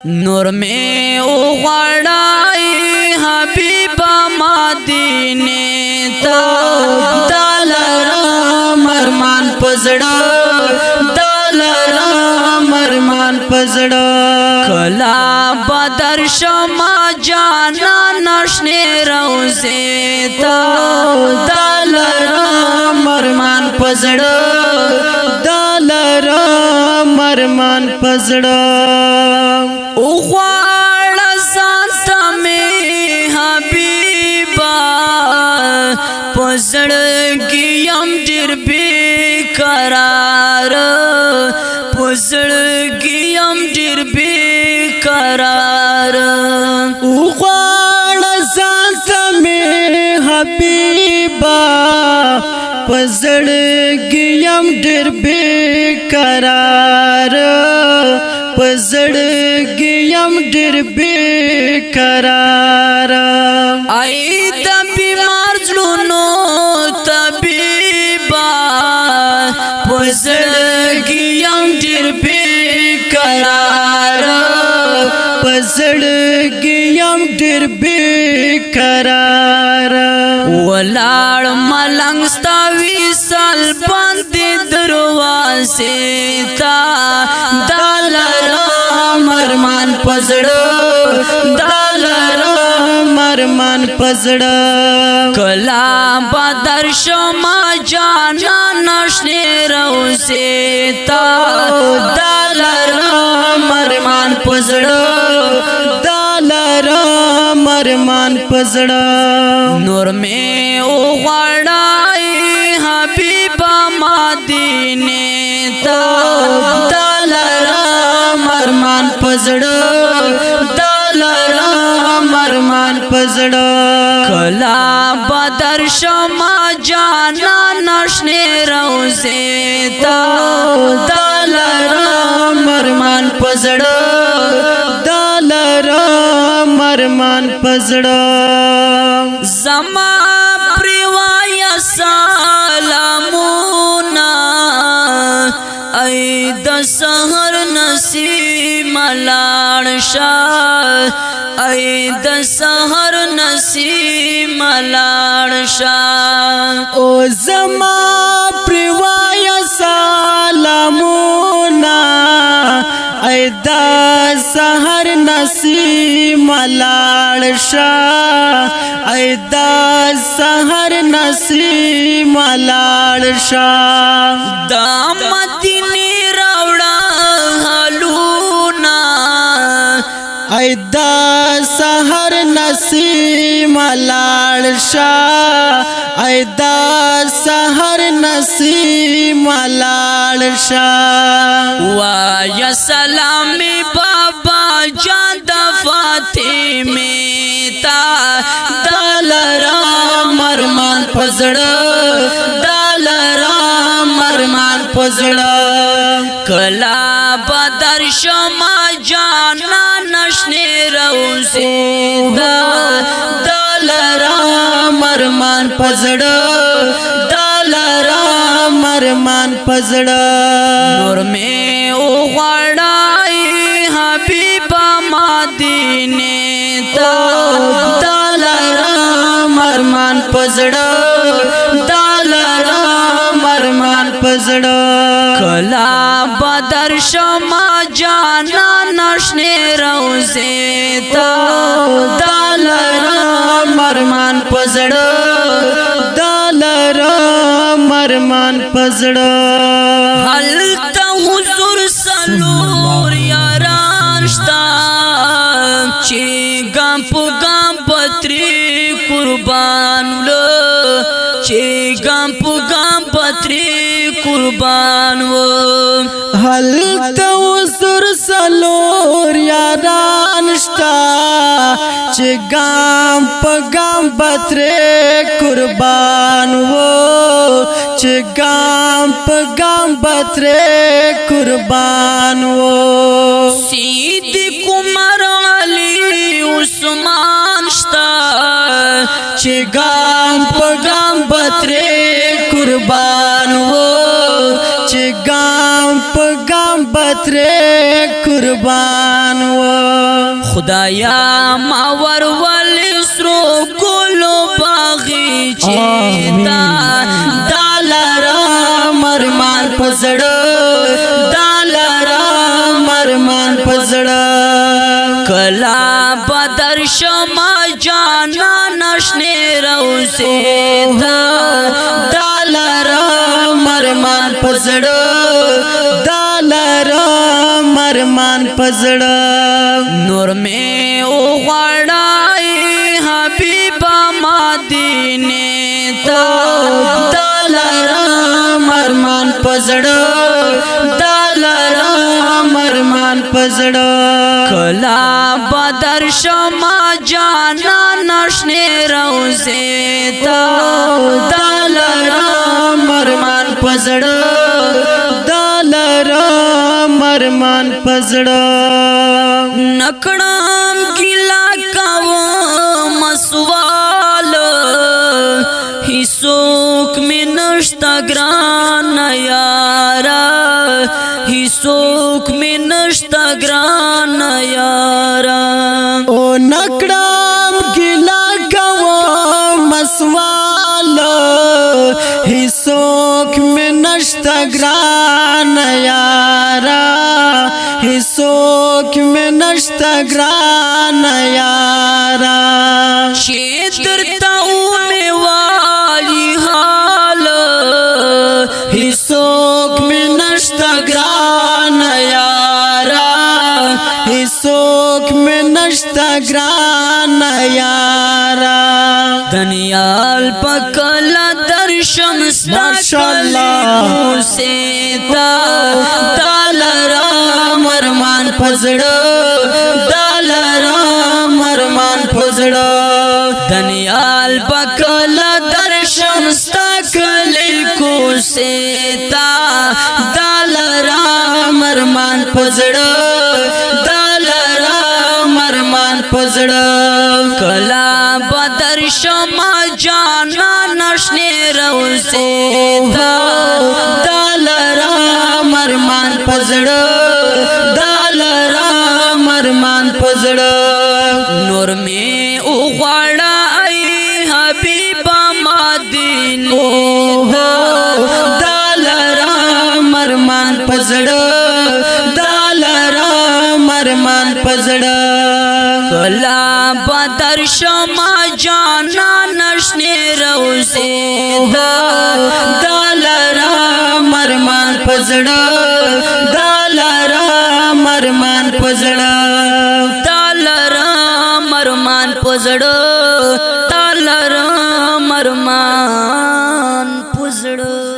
नूर में उगड़ाई हबीबा मदीने ता दलरा मरमान पजड़ा दलरा मरमान पजड़ा कला बदर शमा जाना नशने रोज़े ता दलरा मरमान पजड़ा दलरा मरमान पजड़ा उग़वाड़ा ज़ाता में हबीबा पज़ड़गियम डिर बेकरार पज़ड़गियम डिर बेकरार उग़वाड़ा ज़ाता में हबीबा पज़ड़गियम डिर बेकरार पज़ड़गियम डिर बेकरार आई द बीमार ज़ुनो तबीबा पज़ड़गियम डिर बेकरार पज़ड़गियम डिर बेकरार वलाड़ मलंग स्तावी साल बंदी दरवाज़े ता दलरा मरमान पजड़ा दलरा मरमान पजड़ा कला बदर शमा जाना नशने रोज़े ता दलरा मरमान पजड़ा दलरा मरमान पजड़ा नूर में उग़ड़ाई हबीबा मदीने ता दलरा मरमान पजड़ा दलरा मरमान पजड़ा कला बदर शमा जाना नशने रोज़े ता दलरा मरमान पजड़ा दलरा मरमान पजड़ा ज़मा प्रिवाया सालामुना ऐ द सहर नसीम लाड़शा ऐ द सहर नसीम लाड़शा ओ ज़मा प्रिवाया सालामुना ऐ द सहर नसीम लाड़शा ऐ द सहर नसीम लाड़शा दामदिनी रावड़ा हलूना ऐ द सहर नसीम लाड़शा ऐ द सहर नसीम लाड़शा वाया सलामी बाबा जादा फातिमे ता दलरा मरमान पजड़ा दलरा मरमान पजड़ा कला बदर शमा जाना नशने रोज़े ता दलरा मरमान पजड़ा दलरा मरमान पजड़ा नूर में उग़ड़ाई हबीबा मदीने ता दलरा मरमान पजड़ा दलरा मरमान पजड़ा कला बदर शमा जाना नशने रोज़े ता दलरा मरमान पजड़ा दलरा मरमान पजड़ा हलता हुज़ूर सलूर यारानश्ता चे गंप गंपत्री कुर्बान लो चे गंप गंपत्री कुर्बान वो हलता हुज़ूर सलूर यारानश्ता चे गंप गंपत्री कुर्बान वो चे गंप गंपत्री कुर्बान वो सिद्दीक़ उमर अली उस्मान श्ता चे गंप गंपत्री कुर्बान वो चे गंप गंप بترے قربان و خدایا ما ور ول سرو ګلو باغچې تا دالرا مرمان پزړه دالرا مرمان پزړه کلا بدر شما جانا نشنے روزے دا دالرا مرمان پزړه دالرا مرمان پزړه نور میں او غړای حبیب مدینے تا دالرا مرمان پزړه دالرا مرمان پزړه کلا بدر شما جانا نشنے روزے تا دالرا مرمان پزړه دالرا مرمان پزړه نکړم ګلا کاو مسوال هیڅوک مې نشتا ګران یارا هیڅوک مې نشتا ګران یارا او نکړم ګلا کاو مسوال هیڅوک مې نشتا ګران یارا هیڅوک مې نشتا ګران یارا چې درته مې والی حال هیڅوک مې نشتا ګران یارا هیڅوک مې نشتا ګران یارا دنیال پکلا درشم ماشاءاللہ سیتا دالرا مرمان پزړه دالرا مرمان پزړه دنیال پکلا درشم ستکلی کو سیتا دالرا مرمان پزړه دالرا مرمان پزړه کلا بدر شما جانا نشنے روزے تا دالرا مرمان پزړه دالرا مرمان پزړه نور میں او غړای حبیب مدینے دالرا مرمان پزړه دالرا مرمان پزړه کلا بدر شما جانا نشنے روزے دا دالرا مرمان پزړه دالرا مرمان پزړه دالرا مرمان پزړه دالرا مرمان پزړه